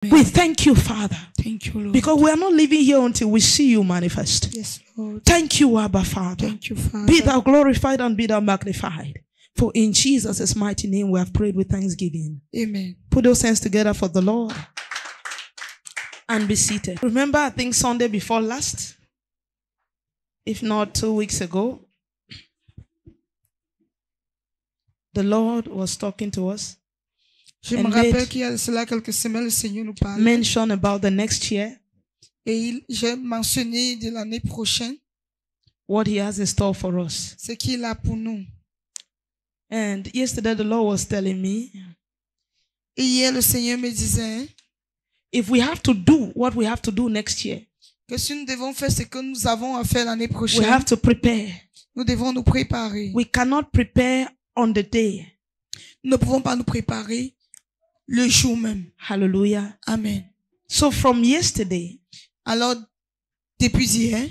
We thank you, Father. Thank you, Lord. Because we are not living here until we see you manifest. Yes, Lord. Thank you, Abba, Father. Thank you, Father. Be thou glorified and be thou magnified. For in Jesus' mighty name we have prayed with thanksgiving. Amen. Put those hands together for the Lord. And be seated. Remember, I think Sunday before last, if not 2 weeks ago, the Lord was talking to us. Je me rappelle qu'il y a cela quelques semaines, le Seigneur nous parlait. Mention about the next year. Et j'ai mentionné de l'année prochaine. What he has in store for us. Ce qu'il a pour nous. And yesterday the Lord was telling me. Et hier le Seigneur me disait. If we have to do what we have to do next year. Que si nous devons faire ce que nous avons à faire l'année prochaine. We have to prepare. Nous devons nous préparer. We cannot prepare on the day. Nous ne pouvons pas nous préparer le jour même. Hallelujah. Amen. So from yesterday, alors depuis hier,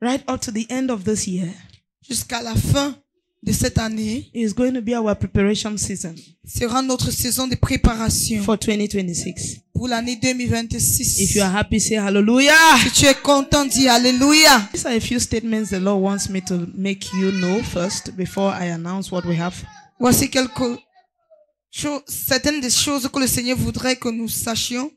right up to the end of this year, jusqu'à la fin de cette année, is going to be our preparation season. Sera notre saison de préparation for 2026. Pour l'année 2026. If you are happy, say hallelujah. Si tu es content, dis alléluia. These are a few statements the Lord wants me to make you know first before I announce what we have. Voici certaines des choses que le Seigneur voudrait que nous sachions.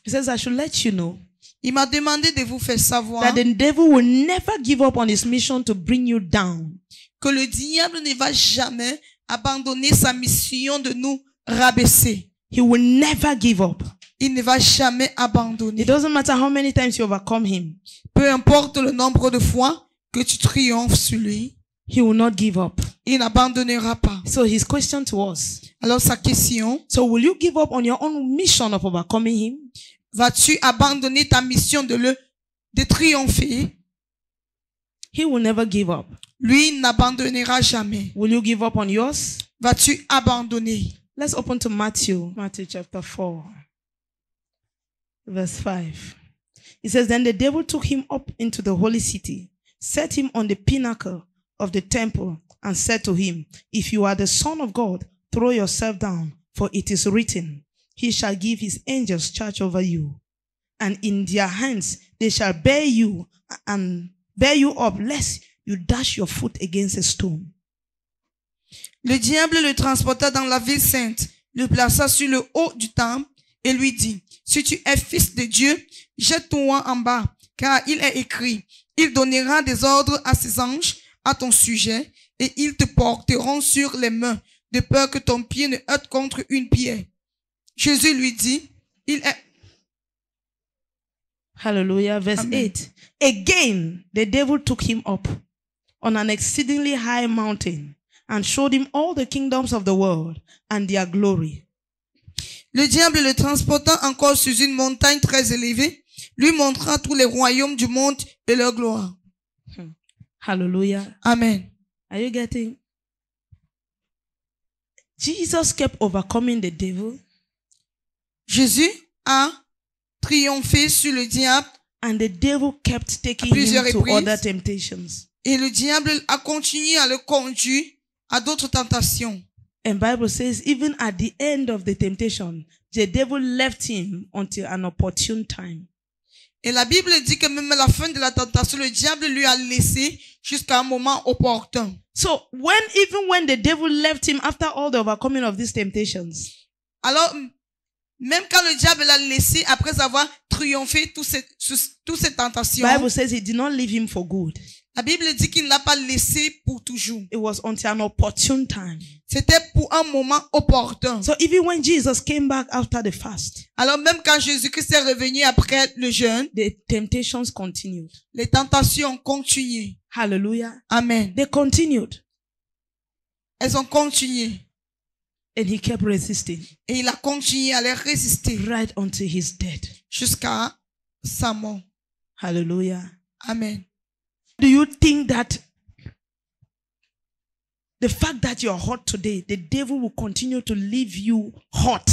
He says I should let you know. Il m'a demandé de vous faire savoir that the devil will never give up on his mission to bring you down. Que le diable ne va jamais abandonner sa mission de nous rabaisser. He will never give up. Il ne va jamais abandonner. It doesn't matter how many times you overcome him. Peu importe le nombre de fois que tu triomphes sur lui. He will not give up. Il n'abandonnera pas. So his question to us. Alors sa question. So will you give up on your own mission of overcoming him? Vas-tu abandonner ta mission de triompher? He will never give up. Lui n'abandonnera jamais. Will you give up on yours? Vas-tu abandonner? Let's open to Matthew chapter 4, verse 5. It says, then the devil took him up into the holy city, set him on the pinnacle of the temple, and said to him, if you are the Son of God, throw yourself down, for it is written, he shall give his angels charge over you, and in their hands they shall bear you up, lest you dash your foot against a stone. Le diable le transporta dans la ville sainte, le plaça sur le haut du temple et lui dit, si tu es fils de Dieu, jette-toi en bas, car il est écrit, il donnera des ordres à ses anges à ton sujet, et ils te porteront sur les mains, de peur que ton pied ne heurte contre une pierre. Jésus lui dit, il est... Hallelujah. Verse Amen. 8. Again, the devil took him up on an exceedingly high mountain and showed him all the kingdoms of the world and their glory. Le diable le transportant encore sur une montagne très élevée, lui montra tous les royaumes du monde et leur gloire. Hallelujah. Amen. Are you getting? Jesus kept overcoming the devil. Jésus a triomphé sur le diable. And the devil kept taking him to other temptations. Et le diable a continué à le conduire à d'autres tentations. And Bible says even at the end of the temptation, the devil left him until an opportune time. Et la Bible dit que même à la fin de la tentation, le diable lui a laissé jusqu'à un moment opportun. So even when the devil left him after all the overcoming of these temptations. Alors, même quand le diable l'a laissé après avoir triomphé toutes ces tentations. Bible says he did not leave him for good. La Bible dit qu'il ne l'a pas laissé pour toujours. It was until an opportune time. C'était pour un moment opportun. So even when Jesus came back after the fast. Alors même quand Jésus-Christ est revenu après le jeûne. The temptations continued. Les tentations ont continué. Hallelujah. Amen. They continued. Elles ont continué. And he kept resisting. Et il a continué à les résister. Right until his death. Jusqu'à sa mort. Hallelujah. Amen. Do you think that the fact that you're hot today, the devil will continue to leave you hot?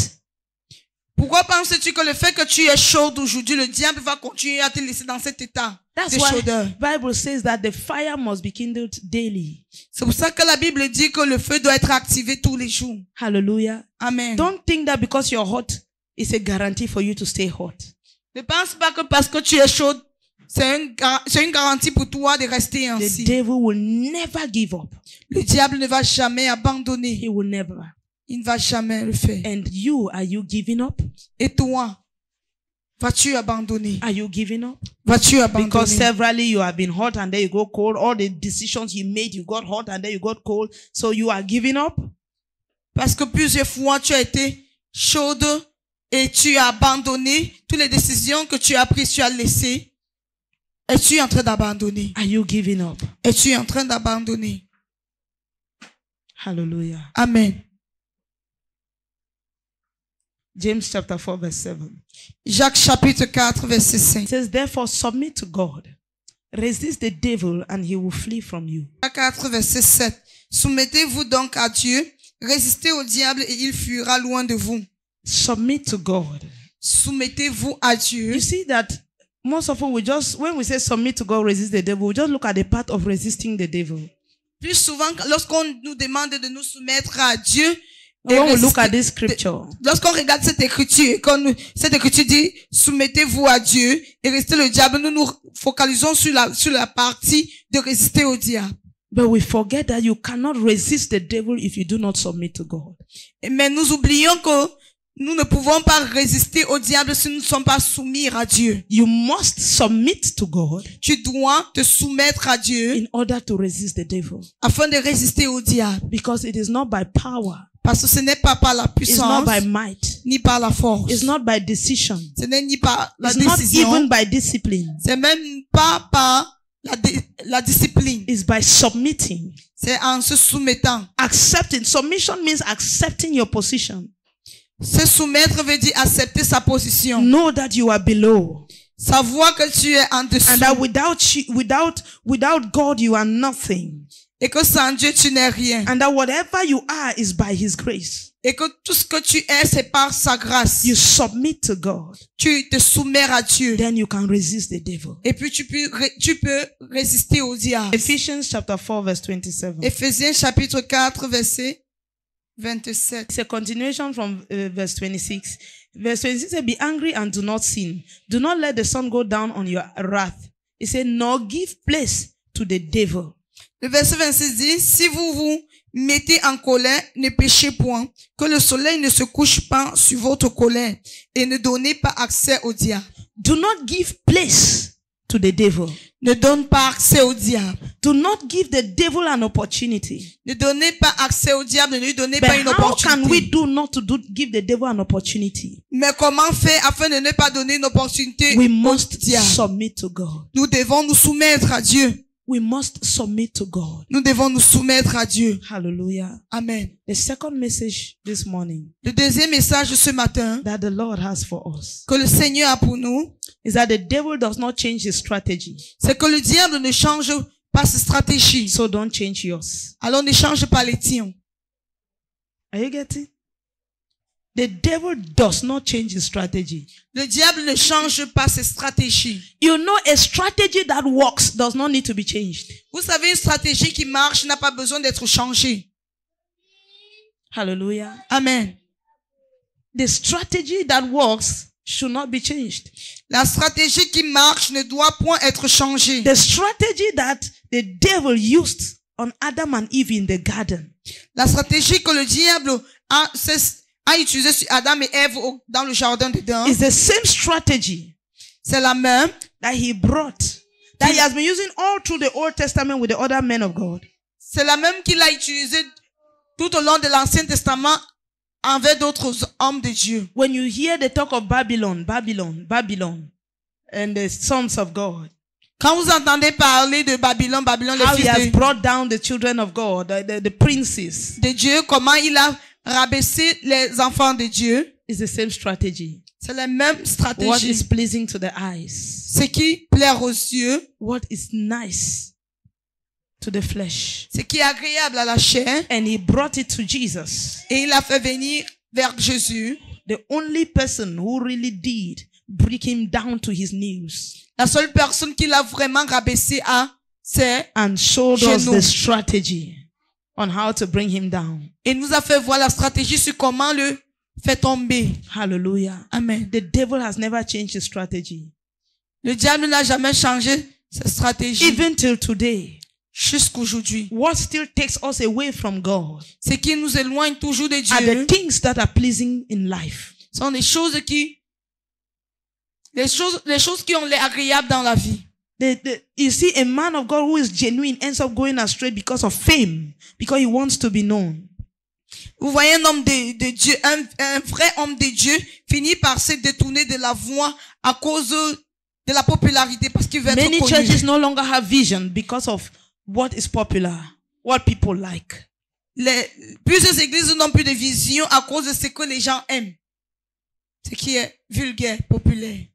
Pourquoi penses-tu que le fait que tu es chaud aujourd'hui, le diable va continuer à te laisser dans cet état de chaudeur? That's why Bible says that the fire must be kindled daily. C'est pour ça que la Bible dit que le feu doit être activé tous les jours. Hallelujah. Amen. Don't think that because you're hot, it's a guarantee for you to stay hot. Ne pense pas que parce que tu es chaude, c'est une garantie pour toi de rester The ainsi. devil will never give up. Le diable ne va jamais abandonner. He will never. Il ne va jamais le faire. And you, are you giving up? Et toi, vas-tu abandonner? Are you giving up? Vas-tu Because abandonner? severally you have been hot and then you go cold. All the decisions you made, you got hot and then you got cold. So you are giving up? Parce que plusieurs fois tu as été chaude et tu as abandonné. Toutes les décisions que tu as prises, tu as laissées. Es-tu en train d'abandonner? Are you giving up? Es-tu en train d'abandonner? Hallelujah. Amen. James chapter 4 verse 7. Jacques chapitre 4 verset 5. It says, therefore submit to God. Resist the devil and he will flee from you. Jacques 4 verset 7. Soumettez-vous donc à Dieu, résistez au diable et il fuira loin de vous. Submit to God. Soumettez-vous à Dieu. You see that most often when we say submit to God, resist the devil, we just look at the part of resisting the devil. Plus souvent, lorsqu'on nous demande de nous soumettre à Dieu, When we look at this scripture, lorsqu'on regarde cette écriture, cette écriture dit, soumettez-vous à Dieu et restez le diable, nous nous focalisons sur la partie de résister au diable. but we forget that you cannot resist the devil if you do not submit to God. Mais nous oublions que nous ne pouvons pas résister au diable si nous ne sommes pas soumis à Dieu. You must submit to God Tu dois te soumettre à Dieu in order to resist the devil. afin de résister au diable. Because it is not by power, Parce que ce n'est pas par la it's not puissance, by might, ni par la force. it's not by decision, Ce n'est ni par la it's not décision. even by discipline. C'est même pas par la discipline. It's by submitting. C'est en se soumettant. Accepting. Submission means accepting your position. Se soumettre veut dire accepter sa position. Know that you are below. Savoir que tu es en dessous. And that without God you are nothing. Et que sans Dieu tu n'es rien. And that whatever you are is by His grace. Et que tout ce que tu es, c'est par sa grâce. You submit to God. Tu te soumets à Dieu. Then you can resist the devil. Et puis tu peux résister au diable. Ephesians chapter 4 verse 27. Éphésiens chapitre 4 verset 27. It's a continuation from verse 26. Verse 26 says, be angry and do not sin. Do not let the sun go down on your wrath. It said, nor give place to the devil. Le verset 26 dit, si vous vous mettez en colère, ne péchez point, que le soleil ne se couche pas sur votre colère, et ne donnez pas accès au diable. Do not give place to the devil. Ne donne pas accès au diable. Do not give the devil an opportunity. Ne donnez pas accès au diable, ne lui donnez But pas une how can we opportunité. do not to give the devil an opportunity? Mais comment faire afin de ne pas donner une opportunité We au must diable? submit to God. Nous devons nous soumettre à Dieu. We must submit to God. Nous devons nous soumettre à Dieu. Hallelujah. Amen. The second message this morning Le deuxième message de ce matin that the Lord has for us que le Seigneur a pour nous, is that the devil does not change his strategy. c'est que le diable ne change pas ses stratégies. So don't change yours. Alors ne change pas les tiens. Are you getting? The devil does not change his strategy. Le diable ne change pas ses stratégies. You know, a strategy that works does not need to be changed. Vous savez, une stratégie qui marche n'a pas besoin d'être changée. Hallelujah. Amen. The strategy that works should not be changed. La stratégie qui marche ne doit point être changée. The strategy that the devil used on Adam and Eve in the garden La stratégie que le diable a utilisée sur Adam et Ève dans le jardin d'Éden, is the same strategy c'est la même that he brought, that he has been using all through the Old Testament with the other men of God. C'est la même qu'il a utilisée tout au long de l'Ancien Testament envers d'autres hommes de Dieu. When you hear the talk of Babylon, and the sons of God, Quand vous entendez parler de Babylone, les how he has fils brought down the children of God, the princes, de Dieu, comment il a rabaissé les enfants de Dieu, is the same strategy. c'est la même What stratégie. is pleasing to the eyes, Ce qui plaît aux yeux, what is nice to the flesh. ce qui est agréable à la chair, And he brought it to Jesus, et il a fait venir vers Jésus, the only person who really did bring him down to his knees la seule personne qui l'a vraiment rabaissé à, c'est, and showed us Genoux. the strategy on how to bring him down. et nous a fait voir la stratégie sur comment le fait tomber. Hallelujah. Amen. The devil has never changed his strategy. Le diable n'a jamais changé sa stratégie. Even till today, Jusqu'aujourd'hui. what still takes us away from God Ce qui nous éloigne toujours de are the Dieu things that are pleasing in life. sont les choses qui ont l'air agréables dans la vie. You see, a man of God who is genuine ends up going astray because of fame, because he wants to be known. Vous voyez un homme de Dieu, un vrai homme de Dieu finit par se détourner de la voie à cause de la popularité parce qu'il veut être Many connu. churches no longer have vision because of what is popular, what people like. Plusieurs églises n'ont plus de vision à cause de ce que les gens aiment. Ce qui est vulgaire, populaire.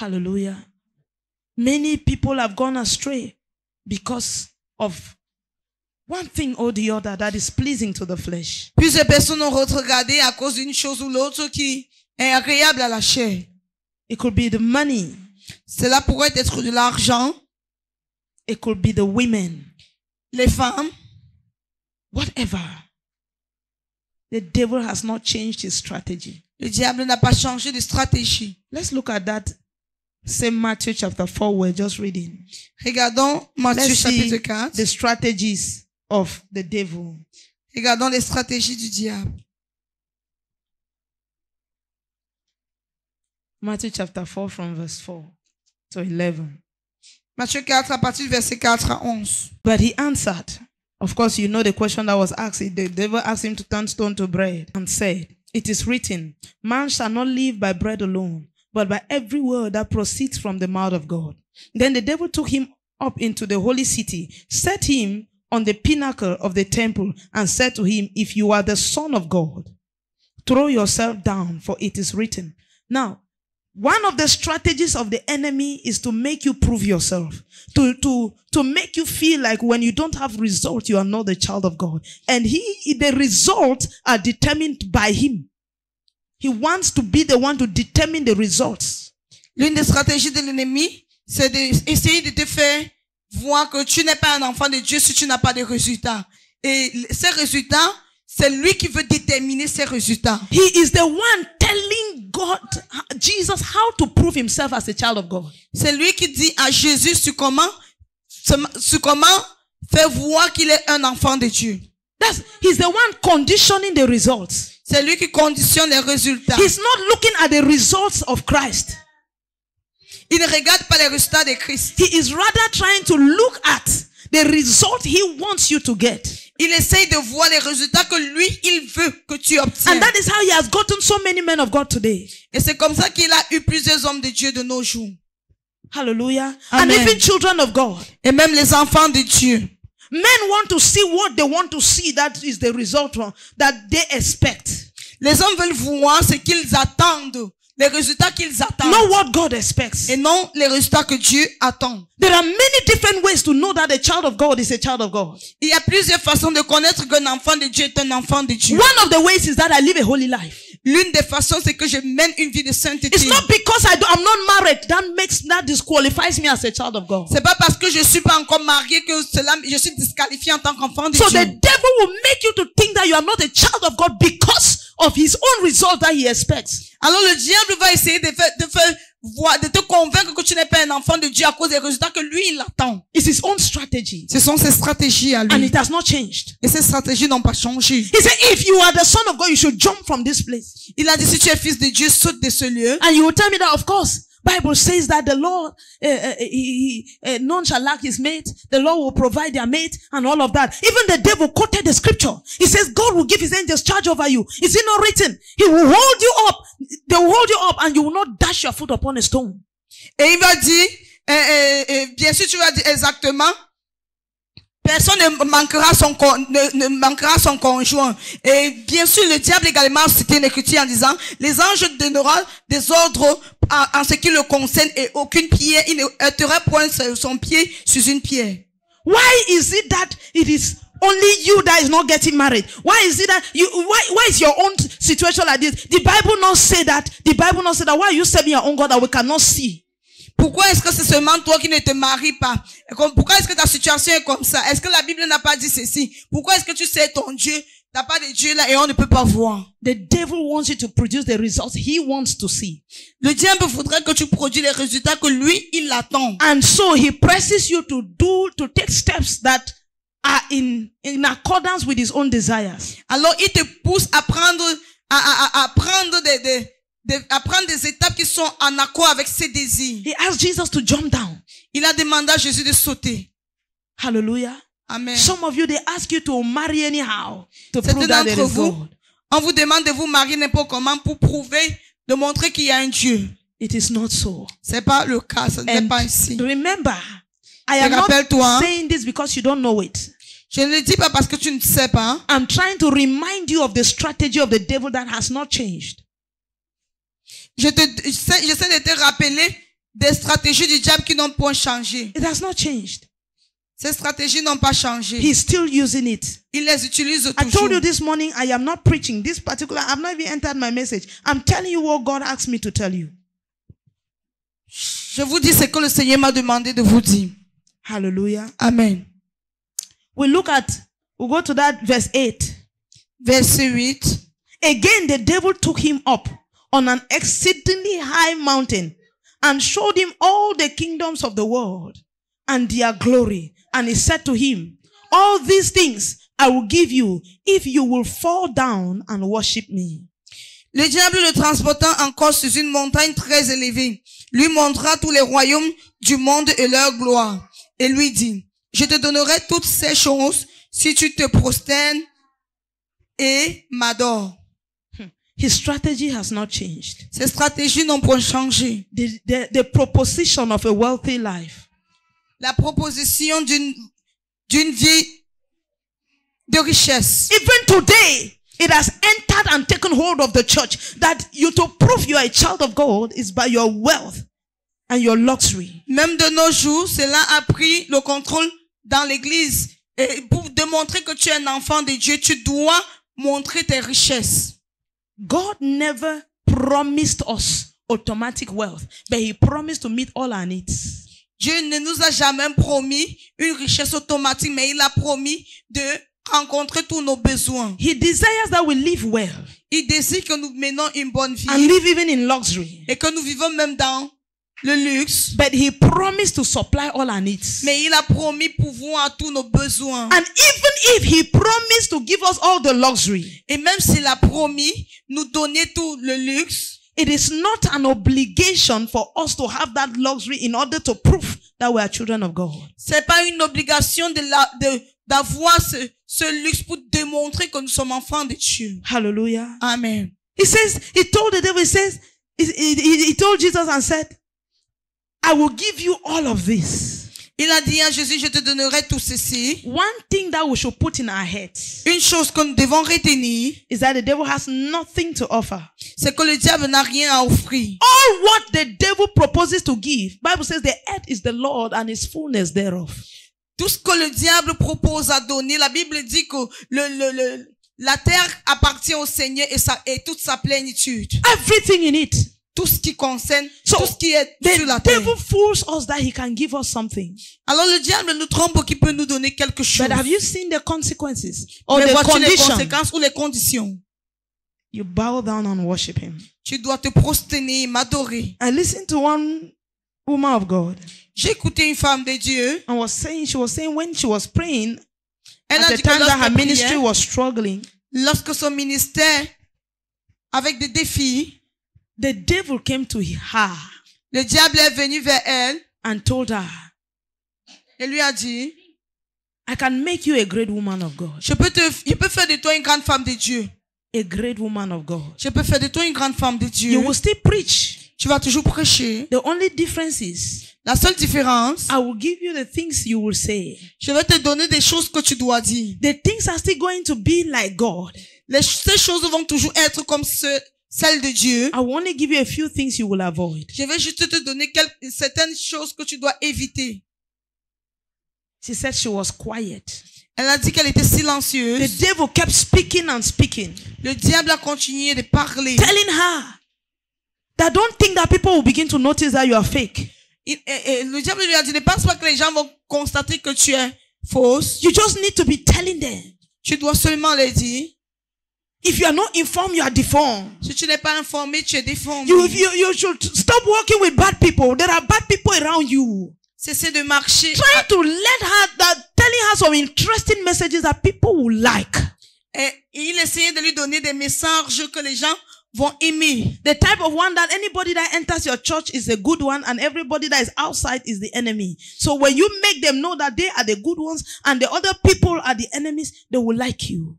Hallelujah. Many people have gone astray because of one thing or the other that is pleasing to the flesh. Plusieurs personnes ont regardé à cause d'une chose ou l'autre qui est agréable à la chair. It could be the money. Cela pourrait être de l'argent, It could be the women. les femmes, Whatever. The devil has not changed his strategy. le diable n'a pas changé de stratégie. Let's look at that same Matthew chapter 4 we're just reading. Regardons Matthieu Let's see chapitre 4. the strategies of the devil. Regardons les stratégies du diable. Matthew chapter 4 from verse 4 to 11. Matthieu 4 à partir du verset 4 à 11. But he answered. Of course, you know the question that was asked. The devil asked him to turn stone to bread and said, "It is written, man shall not live by bread alone, but by every word that proceeds from the mouth of God." Then the devil took him up into the holy city, set him on the pinnacle of the temple, and said to him, "If you are the Son of God, throw yourself down, for it is written." Now, one of the strategies of the enemy is to make you prove yourself, to make you feel like when you don't have result, you are not the child of God. And the results are determined by him. He wants to be the one to determine the results. L'une des stratégies de l'ennemi, c'est d'essayer de te faire voir que tu n'es pas un enfant de Dieu si tu n'as pas de résultats. Et ces résultats, c'est lui qui veut déterminer ces résultats. He is the one telling God, Jesus, how to prove himself as a child of God. C'est lui qui dit à Jésus sur comment faire voir qu'il est un enfant de Dieu. He's the one conditioning the results. C'est lui qui conditionne les résultats. He's not looking at the results of Christ. Il ne regarde pas les résultats de Christ. He is rather trying to look at the result he wants you to get. Il essaye de voir les résultats que lui, il veut que tu obtiennes. And that is how he has gotten so many men of God today. Et c'est comme ça qu'il a eu plusieurs hommes de Dieu de nos jours. Hallelujah. Amen. And even children of God. Et même les enfants de Dieu. Men want to see what they want to see. That is the result that they expect. Les hommes veulent voir ce qu'ils attendent. Les résultats qu'ils attendent. Not what God expects. Et non les résultats que Dieu attend. There are many different ways to know that a child of God is a child of God. Il y a plusieurs façons de connaître qu'un enfant de Dieu est un enfant de Dieu. One of the ways is that I live a holy life. L'une des façons, c'est que je mène une vie de sainteté. It's not because I'm not married that disqualifies me as a child of God. C'est pas parce que je suis pas encore marié que je suis disqualifié en tant qu'enfant de So Dieu. the devil will make you to think that you are not a child of God because of his own result that he expects. Alors le diable va essayer de te convaincre que tu n'es pas un enfant de Dieu à cause des résultats que lui il attend. It's his own strategy. Ce sont ses stratégies à And lui. it has not changed. Et ces stratégies n'ont pas changé. He said, if you are the Son of God, you should jump from this place. Il a dit, si tu es fils de Dieu, saute de ce lieu. And you will tell me that, of course, Bible says that the Lord, none shall lack his mate. The Lord will provide their mate and all of that. Even the devil quoted the scripture. He says, God will give his angels charge over you. Is it not written? He will hold you up. They will hold you up and you will not dash your foot upon a stone. Et il va dire, bien sûr tu vas dire exactement, personne ne manquera son conjoint. Et bien sûr, le diable également a cité une écriture en disant, les anges donneront des ordres en ce qui le concerne et aucune pierre, il ne heurtera point son pied sur une pierre. Why is it that it is only you that is not getting married? Why is it that why is your own situation like this? The Bible not say that. The Bible not say that. Why are you serving your own God that we cannot see? Pourquoi est-ce que c'est seulement toi qui ne te maries pas? Pourquoi est-ce que ta situation est comme ça? Est-ce que la Bible n'a pas dit ceci? Pourquoi est-ce que tu sais ton Dieu t'as pas de Dieu là et on ne peut pas voir. The devil wants you to produce the results he wants to see. Le diable voudrait que tu produis les résultats que lui, il attend. And so he presses you to take steps that are in accordance with his own desires. Alors, il te pousse à prendre, à prendre à prendre des étapes qui sont en accord avec ses désirs. He asked Jesus to jump down. Il a demandé à Jésus de sauter. Hallelujah. Amen. Some of you, they ask you to marry anyhow to Certains prove that there d'entre is vous, God. on vous demande de vous marier n'importe comment pour prouver, de montrer qu'il y a un Dieu. It is not so. C'est pas le cas, ce n'est And pas ainsi. remember, I am not rappelle-toi, saying this because you don't know it. je ne le dis pas parce que tu ne sais pas. I'm trying to remind you of the strategy of the devil that has not changed. J'essaie de te rappeler des stratégies du diable qui n'ont point changé. It has not changed. Ces stratégies n'ont pas changé. He's still using it. Il les utilise I told toujours. you this morning, I am not preaching this particular, I've not even entered my message. I'm telling you what God asked me to tell you. Je vous dis ce que le Seigneur m'a demandé de vous dire. Hallelujah. Amen. We'll go to that verse 8. Verset 8. Again, the devil took him up on an exceedingly high mountain and showed him all the kingdoms of the world and their glory. And he said to him, all these things I will give you if you will fall down and worship me. Le diable le transportant encore sur une montagne très élevée, lui montra tous les royaumes du monde et leur gloire, et lui dit, je te donnerai toutes ces choses si tu te prosternes et m'adores. His strategy has not changed. Ces stratégies n'ont point changé. The proposition of a wealthy life, La proposition d'une vie de richesse. even today, it has entered and taken hold of the church that you to prove you are a child of God is by your wealth and your luxury. Même de nos jours, cela a pris le contrôle dans l'église. Et pour démontrer que tu es un enfant de Dieu, tu dois montrer tes richesses. God never promised us automatic wealth, but he promised to meet all our needs. Dieu ne nous a jamais promis une richesse automatique, mais il a promis de rencontrer tous nos besoins. He desires that we live well Il désire que nous menons une bonne vie and live even in luxury. et que nous vivons même dans le luxe. But he promised to supply all our needs. Mais il a promis pourvoir à tous nos besoins. And even if he promised to give us all the luxury, Et même s'il a promis nous donner tout le luxe, it is not an obligation for us to have that luxury in order to prove that we are children of God. c'est pas une obligation d'avoir ce luxe pour démontrer que nous sommes enfants de Dieu. Hallelujah. Amen. He says, he told the devil, he told Jesus and said, I will give you all of this. Il a dit à Jésus, je te donnerai tout ceci. One thing that we should put in our heads Une chose que nous devons retenir, is that the devil has nothing to offer. c'est que le diable n'a rien à offrir. All what the devil proposes to give, Bible says the earth is the Lord and his fullness thereof. Tout ce que le diable propose à donner, la Bible dit que la terre appartient au Seigneur et toute sa plénitude. Everything in it. Tout ce qui concerne, So, tout ce qui est sur la the terre. devil fools us that he can give us something. Alors le diable nous trompe qu'il peut nous donner quelque chose. But have you seen the consequences or Mais the vois-tu les condition? conséquences ou les conditions? You bow down and worship him. Tu dois te prosterner, m'adorer. I listened to one woman of God J'ai écouté une femme de Dieu. and she was saying when she was praying Elle at a the dit que time that her lorsqu'elle ministry priait, was struggling, lorsque son ministère, avec des défis, the devil came to her le diable est venu vers elle and told her, et lui a dit, I can make you a great woman of God. je peux faire de toi une grande femme de Dieu. A great woman of God. Je peux faire de toi une grande femme de Dieu. You will still preach. Tu vas toujours prêcher. The only difference is La seule différence, I will give you the things you will say. je vais te donner des choses que tu dois dire. The things are still going to be like God. Ces choses vont toujours être comme celles de Dieu. I will only give you a few things you will avoid. Je vais juste te donner certaines choses que tu dois éviter. She said she was quiet. Elle a dit qu'elle était The silencieuse. devil kept speaking and speaking, Le diable a continué de parler. telling her that don't think that people will begin to notice that you are fake. Le diable lui a dit, ne pense pas que les gens vont constater que tu es fausse. You just need to be telling them Tu dois seulement les dire If you are not informed, you are deformed. Si tu n'es pas informé, tu es déformé. You should stop working with bad people. There are bad people around you. Cessez de marcher. Trying to let her, telling her some interesting messages that people will like. Et il essayait de lui donner des messages que les gens vont aimer. The type of one that anybody that enters your church is a good one and everybody that is outside is the enemy. So when you make them know that they are the good ones and the other people are the enemies, they will like you.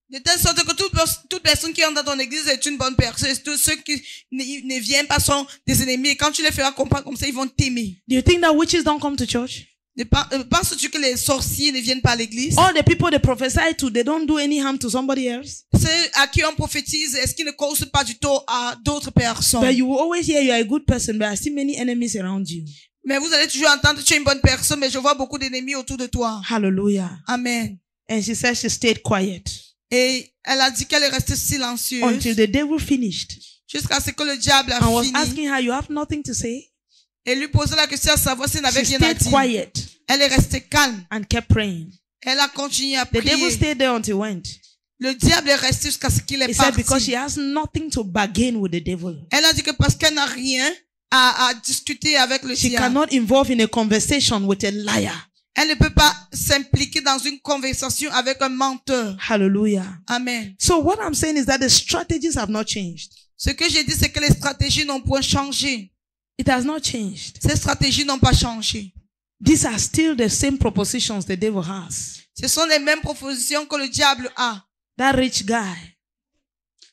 De telle sorte que toute personne qui entre dans ton église est une bonne personne. Tous ceux qui ne viennent pas sont des ennemis. Et quand tu les feras comprendre comme ça, ils vont t'aimer. Do you think that witches don't come to church? Penses-tu que les sorciers ne viennent pas à l'église? All the people they prophesy to, they don't do any harm to somebody else. Ceux à qui on prophétise, est-ce qu'ils ne causent pas du tort à d'autres personnes? But you will always hear you are a good person, but I see many enemies around you. Mais vous allez toujours entendre que tu es une bonne personne, mais je vois beaucoup d'ennemis autour de toi. Hallelujah. Amen. And she said she stayed quiet. Et elle a dit qu'elle est restée silencieuse Until the devil finished. jusqu'à ce que le diable a I was fini. asking her, you have nothing to say? Et lui posait la question à savoir s'il n'avait She rien à stayed dire. quiet Elle est restée calme. and kept praying. Elle a continué à The devil prier. stayed there until he went. Le diable est resté jusqu'à ce qu'il est He said because parti. she has nothing to bargain with the devil. Elle a dit que parce qu'elle n'a rien à discuter avec le She diable, cannot involve in a conversation with a liar. elle ne peut pas s'impliquer dans une conversation avec un menteur. Hallelujah. Amen. So what I'm saying is that the strategies have not changed. Ce que j'ai dit, c'est que les stratégies n'ont point changé. It has not changed. Ces stratégies n'ont pas changé. These are still the same propositions the devil has. Ce sont les mêmes propositions que le diable a. That rich guy.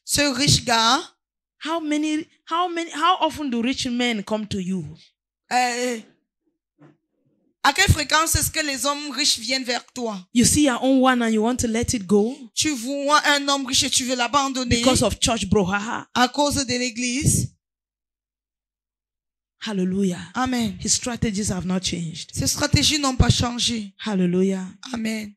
Ce riche gars, How often do rich men come to you? à quelle fréquence est-ce que les hommes riches viennent vers toi? You see your own one and you want to let it go Tu vois un homme riche et tu veux l'abandonner because of church brouhaha. à cause de l'église. Hallelujah. Amen. His strategies have not changed. Ces stratégies n'ont pas changé. Hallelujah. Amen.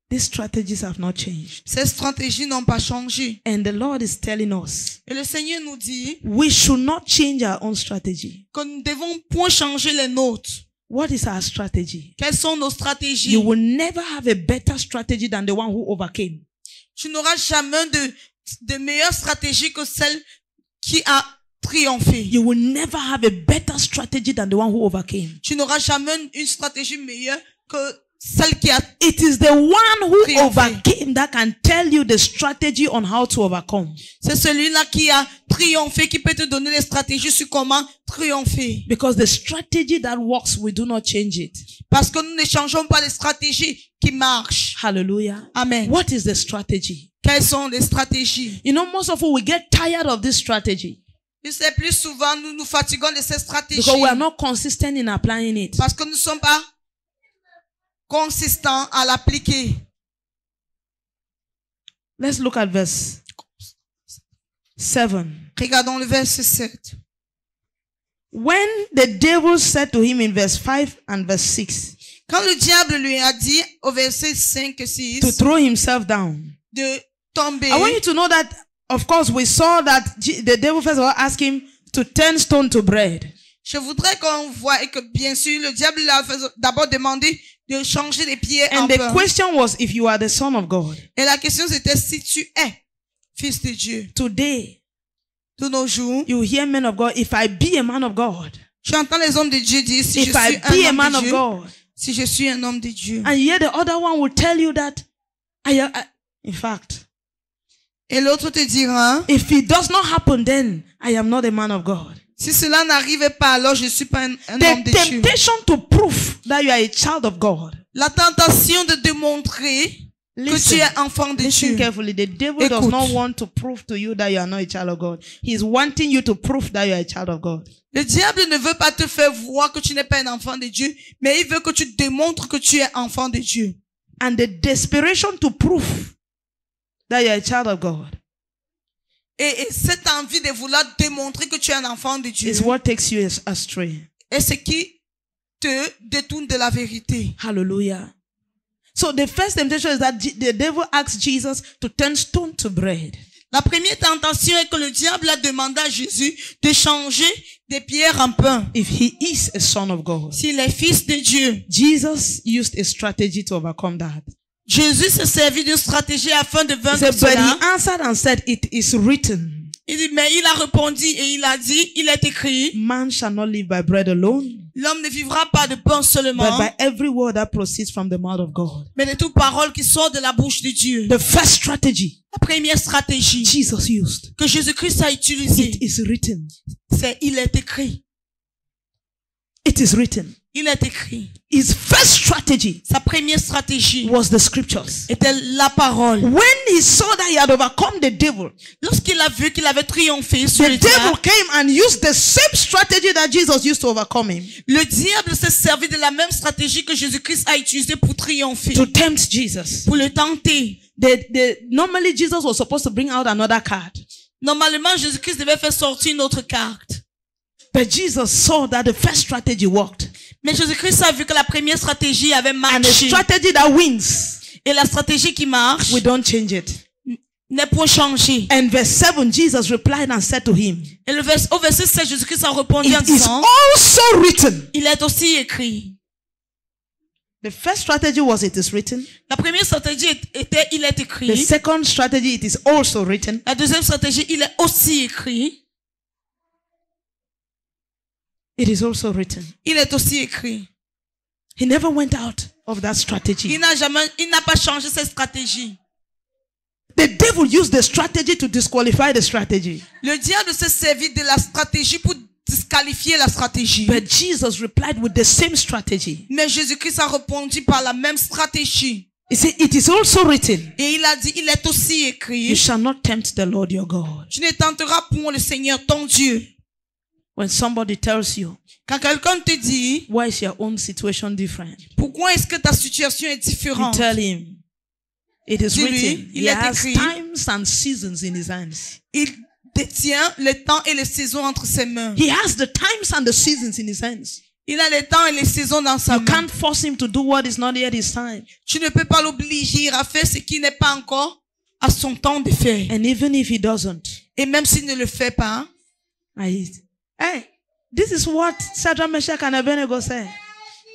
These strategies have not changed. Ces stratégies n'ont pas changé. And the Lord is telling us Et le Seigneur nous dit we should not change our own strategy. que nous ne devons point changer les nôtres. What is our strategy? Quelles sont nos stratégies? You will never have a better strategy than the one who overcame. Tu n'auras jamais de meilleure stratégie que celle qui a triomphé. You will never have a better strategy than the one who overcame. Tu n'auras jamais une stratégie meilleure que celle qui a. It is the one who Triomphé. overcame that can tell you the strategy on how to overcome. C'est celui-là qui a triomphé qui peut te donner les stratégies sur comment triompher. Because the strategy that works, we do not change it. Parce que nous ne changeons pas les stratégies qui marchent. Hallelujah. Amen. What is the strategy? Quelles sont les stratégies? You know, most of us, we get tired of this strategy Tu sais, plus souvent, nous nous fatiguons de ces stratégies. because we are not consistent in applying it. Parce que nous ne sommes pas consistants à l'appliquer. Let's look at verse 7. Regardons le verset 7. When the devil said to him in verse 5 and verse 6 Quand le diable lui a dit au verset 5 et 6 to throw himself down, de tomber, I want you to know that, of course, we saw that the devil first of all asked him to turn stone to bread. je voudrais qu'on voit et que bien sûr le diable l'a d'abord demandé de changer les pieds en And the pain. question was, if you are the son of God, Et la question c'était si tu es fils de Dieu. today De nos jours, you hear men of God, if I be a man of God, tu entends les hommes de Dieu dire si je if I suis be a un man homme de of Dieu, God, si je suis un homme de Dieu. and yet the other one will tell you that, in fact, Et l'autre te dira, if it does not happen, then I am not a man of God. si cela n'arrive pas, alors je ne suis pas un homme The de Dieu. temptation to prove that you are a child of God. La tentation de démontrer que tu es enfant de Listen Dieu. carefully. The devil does Écoute. not want to prove to you that you are not a child of God. He is wanting you to prove that you are a child of God. Le diable ne veut pas te faire voir que tu n'es pas un enfant de Dieu, mais il veut que tu démontres que tu es enfant de Dieu. And the desperation to prove that you are a child of God Et cette envie de vouloir démontrer que tu es un enfant de Dieu is what takes you astray. est ce qui te détourne de la vérité. Hallelujah. So the first temptation is that the devil asked Jesus to turn stone to bread. La première tentation est que le diable a demandé à Jésus de changer des pierres en pain. If he is a son of God, S'il est fils de Dieu, Jesus used a strategy to overcome that. Jésus s'est servi d'une stratégie afin de He vaincre said, but cela. he answered and said, it is written, Il dit, mais il a répondu et il a dit, il est écrit, man shall not live by bread alone, l'homme ne vivra pas de pain but seulement, by every word that proceeds from the mouth of God. mais de toute parole qui sort de la bouche de Dieu. The first strategy La première stratégie Jesus used, que Jésus-Christ a utilisée, it is written. c'est il est écrit. It is written. Il est écrit. His first strategy Sa première stratégie was the scriptures. était la parole. When he saw that he had overcome the devil, Lorsqu'il a vu qu'il avait triomphé sur the le devil diable, came and used the same strategy that Jesus used to overcome him, le diable s'est servi de la même stratégie que Jésus-Christ a utilisée pour triompher, to tempt Jesus. pour le tenter. Normally Jesus was supposed to bring out another card. Normalement, Jésus-Christ devait faire sortir une autre carte. But Jesus saw that the first strategy worked. Mais Jésus-Christ a vu que la première stratégie avait And a marché. strategy that wins, Et la stratégie qui marche we don't change it. n'est point changée. And verse 7, Jesus replied and said to him, Et au verset 7, Jésus-Christ a répondu en it is disant, also written. il est aussi écrit. The first strategy was it is written. La première stratégie était il est The écrit. second strategy, it is also written. La deuxième stratégie, il est aussi écrit. It is also written. Il est aussi écrit. He never went out of that strategy. Il n'a pas changé cette stratégie. The devil used the strategy to disqualify the strategy. Le diable s'est servi de la stratégie pour disqualifier la stratégie. But Jesus replied with the same strategy. Mais Jésus-Christ a répondu par la même stratégie. He said, it is also written, Et il a dit, il est aussi you écrit, shall not tempt the Lord your God. tu ne tenteras point le Seigneur ton Dieu. When somebody tells you, Quand quelqu'un te dit, why is your own situation different? pourquoi est-ce que ta situation est You différente? tell him, it is Dis-lui, written. il He est has écrit. times and seasons in his hands. Il détient le temps et les saisons entre ses mains. He has the times and the seasons in his hands. Il a les temps et les saisons dans sa You main. can't force him to do what is not yet his time. Tu ne peux pas l'obliger à faire ce qui n'est pas encore à son temps de faire. And even if he doesn't, Et même s'il ne le fait pas, hey, this is what Shadrach, Meshach, and Abednego said.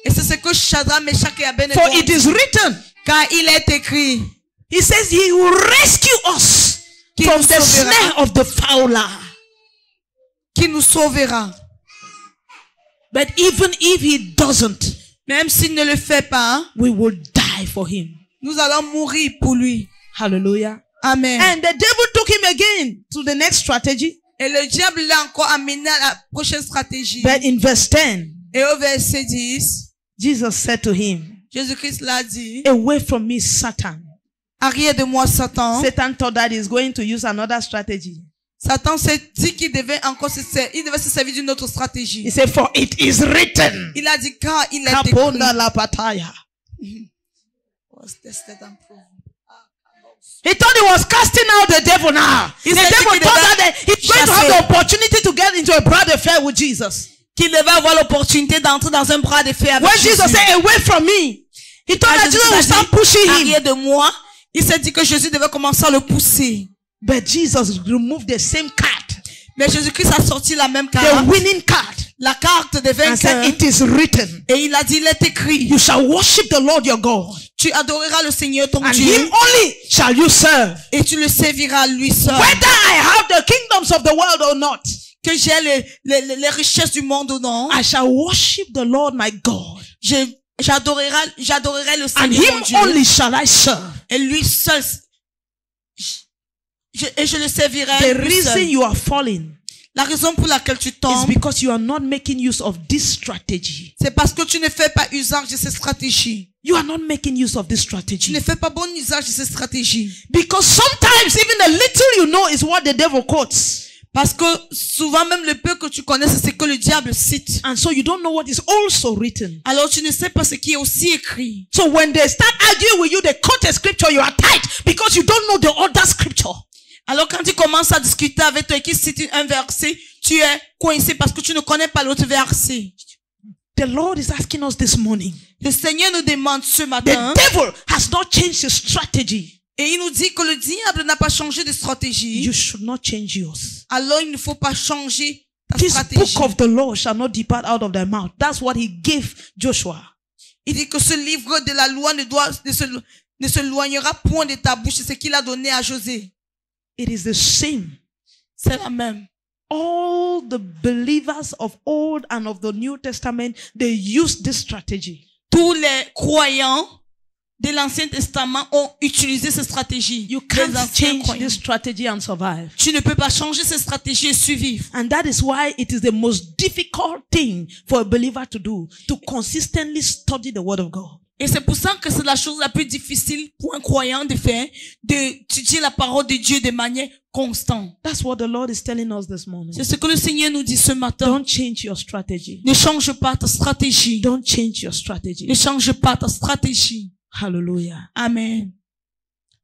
et c'est ce que Shadrach, Meshach et Abednego For ont it dit. is written, Car il est écrit he says he will rescue us qu'il from nous the sauvera. snare of the fowler. Qui nous sauvera. But even if he doesn't, Même s'il ne le fait pas, we will die for him. nous allons mourir pour lui. Hallelujah. Amen. And the devil took him again to the next strategy. Et le diable l'a encore amené à la prochaine stratégie. But in verse 10, Et au verset 10, Jesus said to him, Jésus-Christ l'a dit, away from me, Satan. arrière de moi, Satan. Satan thought that he's going to use another strategy. Satan s'est dit qu'il devait encore il devait se servir d'une autre He stratégie. said, for it is written. Il a dit, car il est Kaponda écrit. la pataya. Was tested and proven. He thought he was casting out the devil now. He The said devil he thought that he's going to have the opportunity to get into a blood affair with Jesus. Qu'il devait avoir l'opportunité d'entrer dans un bras de fer avec When Jesus Jésus. said, away from me, he thought Quand that Jésus Jesus a would start dit, pushing him. arrière de moi, il s'est dit que Jésus devait commencer à le pousser. But Jesus removed the same card, Mais Jésus-Christ a sorti la même the carte, winning card, la carte de and said, vainqueur. it is written. Et il a dit, il est écrit, You shall worship the Lord your God, tu adoreras le Seigneur ton and Dieu, him only shall you serve. et tu le serviras lui seul. Whether I have the kingdoms of the world or not, Que j'ai les richesses du monde ou non, I shall worship the Lord my God, j'adorerai le and Seigneur him mon Dieu. only shall I serve. Et lui seul, je le servirai The lui reason seul. you are falling La raison pour laquelle tu is tombes, because you are not making use of this strategy. c'est parce que tu ne fais pas usage de cette stratégie. You are not making use of this Tu strategy. ne fais pas bon usage de cette stratégie. Because sometimes even the little you know is what the devil quotes. Parce que souvent même le peu que tu connais, c'est ce que le diable cite. And so you don't know what is also written. Alors tu ne sais pas ce qui est aussi écrit. So when they start arguing with you, they quote a scripture, you are tight because you don't know the other scripture. Alors quand ils commencent à discuter avec toi et qu'ils citent un verset, tu es coincé parce que tu ne connais pas l'autre verset. The Lord is asking us this morning. Le Seigneur nous demande ce The matin, devil has not changed his strategy. et il nous dit que le diable n'a pas changé de stratégie. You should not change yours. Alors il ne faut pas changer ta This stratégie. book of the law shall not depart out of thy mouth. That's what he gave Joshua. Il dit que ce livre de la loi ne ne s'éloignera point de ta bouche. C'est ce qu'il a donné à José. It is the same. C'est la même. All the believers of Old and of the New Testament, they used this strategy. Tous les croyants de l'Ancien Testament ont utilisé cette stratégie. You Les can't anciens change croyants. this strategy and survive. Tu ne peux pas changer cette stratégie et survivre. And that is why it is the most difficult thing for a believer to do, to consistently study the Word of God. Et c'est pour ça que c'est la chose la plus difficile pour un croyant de faire, d'étudier la parole de Dieu de manière constante. That's what the Lord is telling us this morning. C'est ce que le Seigneur nous dit ce matin. Don't change your strategy. Ne change pas ta stratégie. Don't change your strategy. Ne change pas ta stratégie. Hallelujah. Amen.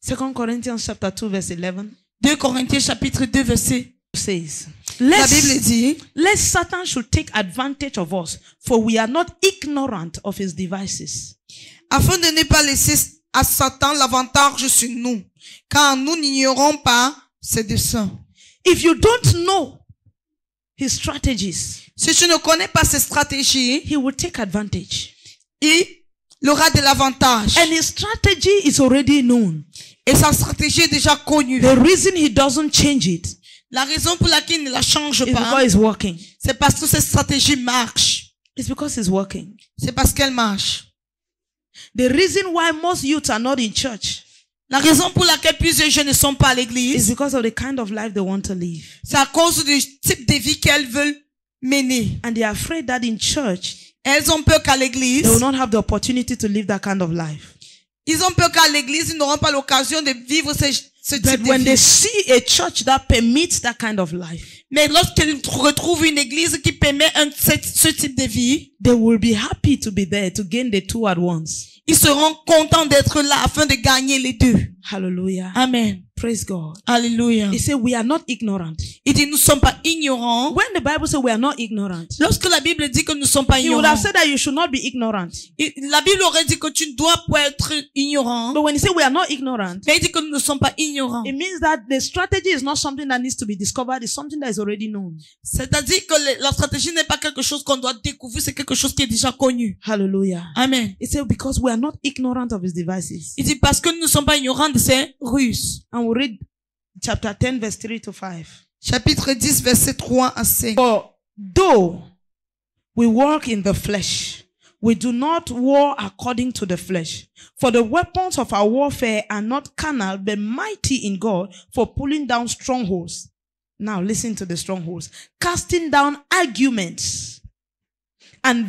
2 Corinthians chapter 2 verse 11 2 Corinthiens chapitre 2 verset. says, La Bible dit, lest Satan should take advantage of us, for we are not ignorant of his devices. afin de ne pas laisser à Satan l'avantage sur nous, car nous n'ignorons pas ses desseins. If you don't know his strategies, Si tu ne connais pas ses stratégies, he will take advantage. il aura de l'avantage. And his strategy is already known. Et sa stratégie est déjà connue. The reason he doesn't change it La raison pour laquelle il ne la change is pas, because it's working. c'est parce que cette stratégie marche. It's because it's working. C'est parce qu'elle marche. The reason why most youths are not in church La raison pour laquelle plusieurs jeunes ne sont pas à is l'église, because of the kind of life they want to live. c'est à cause du type de vie qu'elles veulent mener. And they are afraid that in church, Elles ont peur qu'à l'église, they will not have the opportunity to live that kind of life. ils ont peur qu'à l'église, ils n'auront pas l'occasion de vivre ce But type de when they vie. see a church that permits that kind of life, Mais lorsqu'ils retrouvent une église qui permet ce type de vie, they will be happy to be there to gain the two at once. ils seront contents d'être là afin de gagner les deux. Hallelujah. Amen. Praise God. Alléluia. He said we are not ignorant. Il dit, nous ne sommes pas ignorants. When the Bible says we are not ignorant, Lorsque la Bible dit que nous ne sommes pas he would have ignorants, said that you should not be ignorant. la Bible aurait dit que tu ne dois pas être ignorant. But when he said we are not ignorant, Mais il dit que nous ne sommes pas ignorants. it means that the strategy is not something that needs to be discovered. It's something that is already known. C'est-à-dire que la stratégie n'est pas quelque chose qu'on doit découvrir, c'est quelque chose qui est déjà connu. Hallelujah. Amen. He said because we are not ignorant of his devices. Il dit parce que nous ne sommes pas ignorants de ses ruses. And we read chapter 10 verse 3 to 5. Chapitre 10, verset 3 à 5. For though we walk in the flesh, we do not war according to the flesh. For the weapons of our warfare are not carnal, but mighty in God for pulling down strongholds. Now listen to the strongholds. Casting down arguments and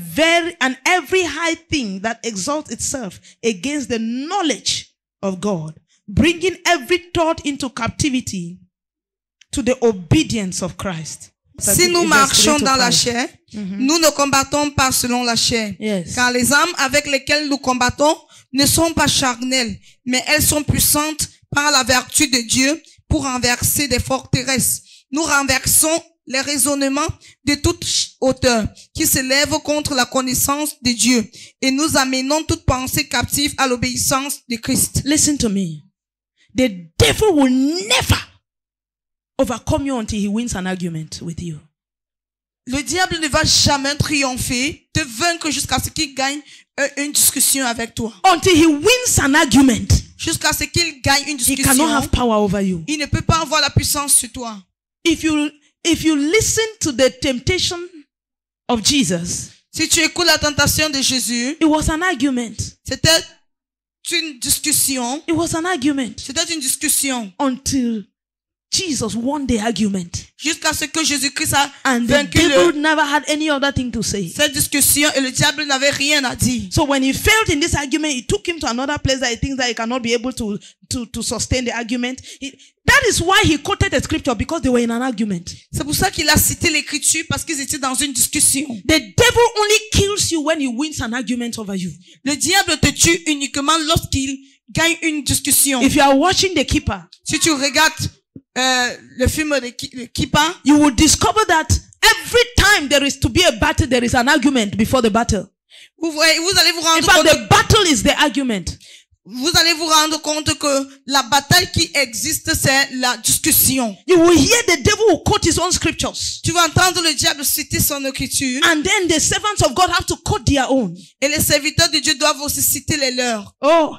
every high thing that exalts itself against the knowledge of God, bringing every thought into captivity to the obedience of Christ. Si nous marchons dans la chair, nous ne combattons pas selon la chair. Yes. Car les armes avec lesquelles nous combattons ne sont pas charnelles, mais elles sont puissantes par la vertu de Dieu pour renverser des forteresses. Nous renversons les raisonnements de toute hauteur qui s'élèvent contre la connaissance de Dieu et nous amenons toute pensée captive à l'obéissance de Christ. Listen to me. The devil will never overcome you until he wins an argument with you. Le diable ne va jamais triompher, te vaincre jusqu'à ce qu'il gagne une discussion avec toi. Until he wins an argument, Jusqu'à ce qu'il gagne une he cannot discussion, have power over you. il ne peut pas avoir la puissance sur toi. If you listen to the temptation of Jesus, Si tu écoutes la tentation de Jésus, it was an argument. c'était une discussion. It was an argument C'était une discussion. until Jesus won the argument. Jusqu'à ce que Jésus-Christ a And the vaincu devil never had any other thing to say. cette discussion et le diable n'avait rien à dire. So when he failed in this argument, it took him to another place that he thinks that he cannot be able to sustain the argument. That is why he quoted the scripture, because they were in an argument. C'est pour ça qu'il a cité l'écriture, parce qu'ils étaient dans une discussion. The devil only kills you when he wins an argument over you. Le diable te tue uniquement lorsqu'il gagne une discussion. If you are watching The Keeper, Si tu regardes le film de Keeper, you will discover that every time there is to be a battle, there is an argument before the battle. vous allez vous In rendre fact, compte, the battle is the argument. vous allez vous rendre compte que la bataille qui existe, c'est la discussion. You will hear the devil will quote his own scriptures. Tu vas entendre le diable citer son écriture, And then the servants of God have to quote their own. et les serviteurs de Dieu doivent aussi citer les leurs. Oh,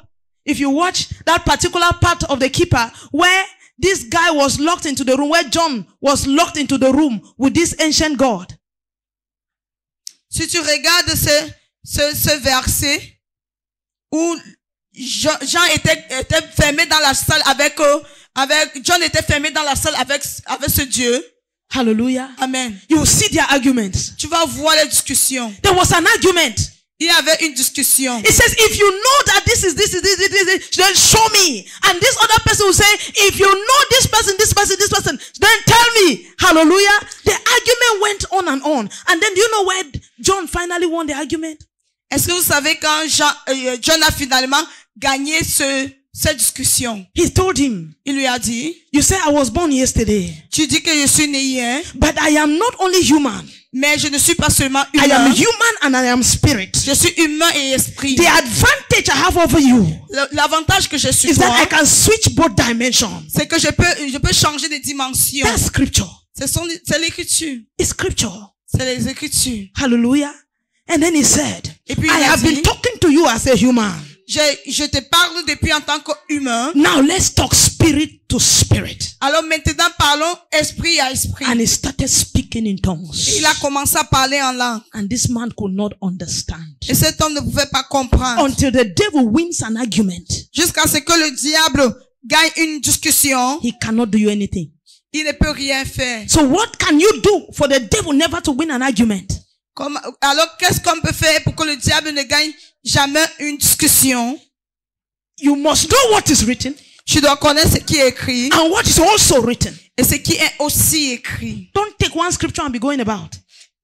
If you watch that particular part of the keeper where this guy was locked into the room, where John was locked into the room with this ancient God. Si tu regardes ce verset où Jean était fermé dans la salle John était fermé dans la salle avec ce Dieu. Hallelujah. Amen. You will see their arguments. Tu vas voir les discussions. There was an argument. Il y avait une discussion. It says, if you know that this is, then show me. And this other person will say, if you know this person, then tell me. Hallelujah. The argument went on and on. And then do you know where John finally won the argument? Est-ce que vous savez quand John a finalement gagné cette discussion? He told him, il lui a dit, you say I was born yesterday. Tu dis que je suis né hier. But I am not only human. Mais je ne suis pas seulement humain. I am human and I am spirit. Je suis humain et esprit. The advantage I have over you l'avantage que je suis is that I can switch both dimensions. C'est que je peux changer de dimension. That's scripture. C'est l'écriture. It's scripture. C'est les écritures. Hallelujah. And then he said, et puis I have been talking to you as a human. Je te parle depuis en tant qu'humain. Now let's talk spirit to spirit. Alors maintenant parlons esprit à esprit. And he started speaking in tongues. Il a commencé à parler en langue. And this man could not understand. Et cet homme ne pouvait pas comprendre. Until the devil wins an argument. Jusqu'à ce que le diable gagne une discussion. He cannot do anything. Il ne peut rien faire. So what can you do for the devil never to win an argument? Alors qu'est-ce qu'on peut faire pour que le diable ne gagne jamais une discussion? You must know what is written. Tu dois connaître ce qui est écrit. And what is also written. Et ce qui est aussi écrit. Don't take one scripture and be going about.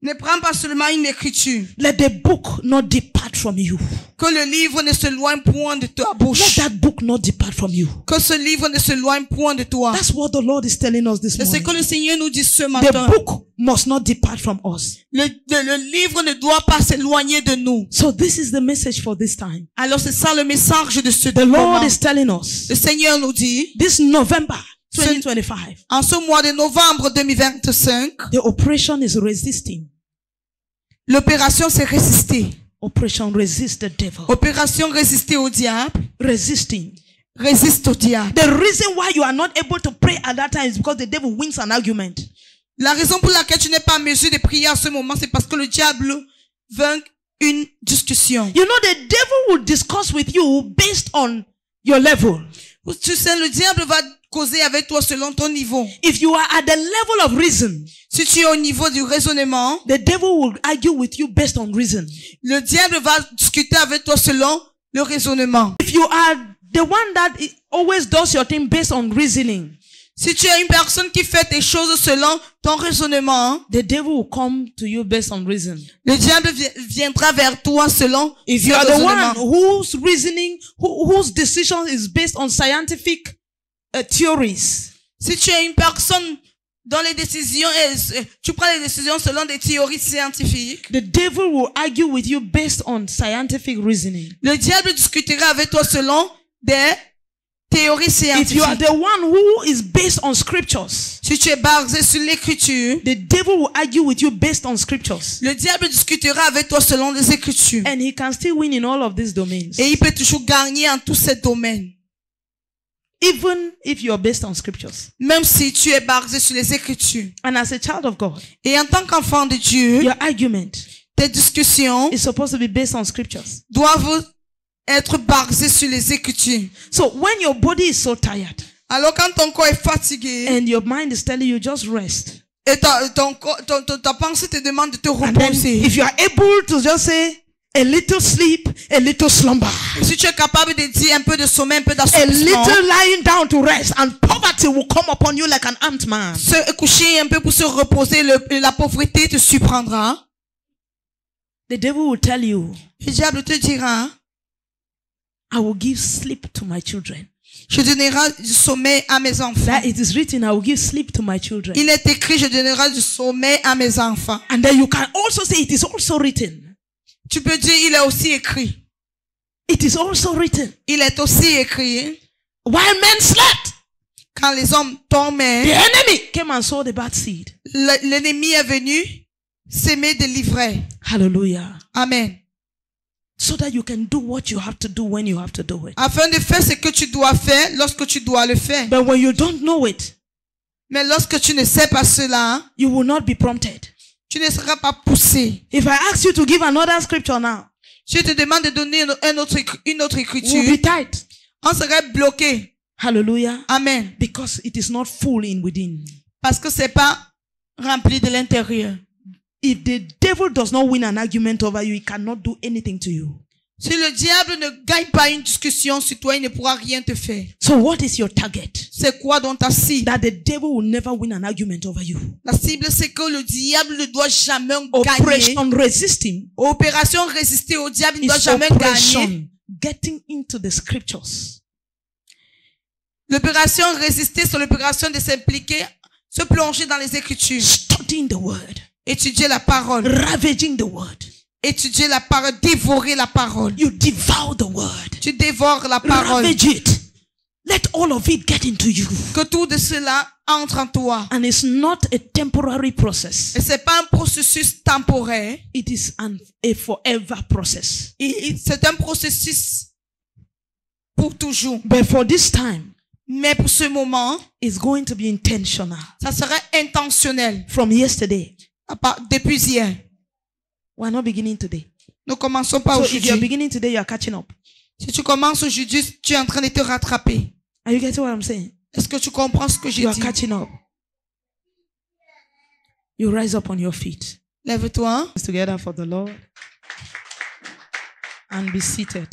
Ne prends pas seulement une écriture. Let the book not depart from you. Que le livre ne se loigne point de ta bouche. Let that book not depart from you. Que ce livre ne se loigne point de toi. That's what the Lord is telling us this morning. C'est ce que le Seigneur nous dit ce matin. The book must not depart from us. Le livre ne doit pas s'éloigner de nous. So this is the message for this time. Alors c'est ça le message de ce The moment. Lord is telling us. Le Seigneur nous dit. This November 2025. En ce mois de novembre 2025. The operation is resisting. L'opération c'est résister. Operation resist the devil. Opération résister au diable. Resisting. Résiste au diable. The reason why you are not able to pray at that time is because the devil wins an argument. La raison pour laquelle tu n'es pas en mesure de prier à ce moment, c'est parce que le diable vainc une discussion. You know, the devil will discuss with you based on your level. Tu sais, le diable va causer avec toi selon ton niveau. If you are at the level of reason, si tu es au niveau du raisonnement, the devil will argue with you based on reason. Le diable va discuter avec toi selon le raisonnement. If you are the one that always does your thing based on reasoning, si tu es une personne qui fait tes choses selon ton raisonnement, the devil will come to you based on reason. Le diable viendra vers toi selon if you are the one whose reasoning, whose decision is based on scientific theories. Si tu es une personne dont les décisions, tu prends les décisions selon des théories scientifiques, the devil will argue with you based on scientific reasoning. Le diable discutera avec toi selon des théories scientifiques. If you are the one who is based on scriptures, si tu es basé sur l'écriture, the devil will argue with you based on scriptures. Le diable discutera avec toi selon les écritures. And he can still win in all of these domains. Et il peut toujours gagner en tous ces domaines. Even if you are based on scriptures. Même si tu es basé sur les écritures. And as a child of God, et en tant qu'enfant de Dieu, your argument, tes discussions, is supposed to be based on scriptures. Doivent être basées sur les écritures. So when your body is so tired, alors quand ton corps est fatigué, and your mind is telling you just rest, et ta pensée te demande de te reposer, if you are able to just say a little sleep, a little slumber, si tu es capable de dire un peu de sommeil, un peu d'assouplissement, a little lying down to rest, and poverty will come upon you like an ant-man. Se coucher un peu pour se reposer, la pauvreté te surprendra. The devil will tell you, le diable te dira, I will give sleep to my children. Je donnerai du sommeil à mes enfants. That it is written, I will give sleep to my children. Il est écrit, je donnerai du sommeil à mes enfants. And then you can also say, it is also written. Tu peux dire, il est aussi écrit. It is also written. Il est aussi écrit. While men slept, quand les hommes dormaient, the enemy came and sowed the bad seed. L'ennemi est venu s'aimer de l'ivraie. Hallelujah. Amen. so that you can do what you have to do when you have to do it. Afin de faire ce que tu dois faire lorsque tu dois le faire. But when you don't know it, Mais lorsque tu ne sais pas cela, you will not be prompted. tu ne seras pas poussé. If I ask you to give another scripture now, Si je te demande de donner une autre we'll écriture, be tight. on serait bloqué. Hallelujah. Amen. Because it is not full in within. Parce que c'est pas rempli de l'intérieur. If the devil does not win an argument over you, he cannot do anything to you. Si le diable ne gagne pas une discussion sur toi, il ne pourra rien te faire. So what is your target? C'est quoi dans ta cible? That the devil will never win an argument over you. La cible, c'est que le diable ne doit jamais gagner. Operation resisting Opération résister au diable, il ne doit is jamais gagner. operation getting into the scriptures. L'opération résister, c'est l'opération de s'impliquer, se plonger dans les Écritures, Studying the word. étudier la parole, Ravaging the word. étudier la parole, dévorer la parole. You devour the word. Tu dévores la parole. Ravage it. Let all of it get into you. Que tout de cela entre en toi. And it's not a temporary process. Et c'est pas un processus temporaire. It is a forever process. C'est un processus pour toujours. But for this time, Mais pour ce moment, it's going to be intentional. ça serait intentionnel. From yesterday. Depuis hier. We're not beginning today. Nous commençons pas So if you're aujourd'hui. beginning today, you're catching up. Si tu commences aujourd'hui, tu es en train de te rattraper. Are you getting what I'm saying? Est-ce que tu comprends ce que j'ai You are dit? catching up. You rise up on your feet. Lève-toi. Together for the Lord. And be seated.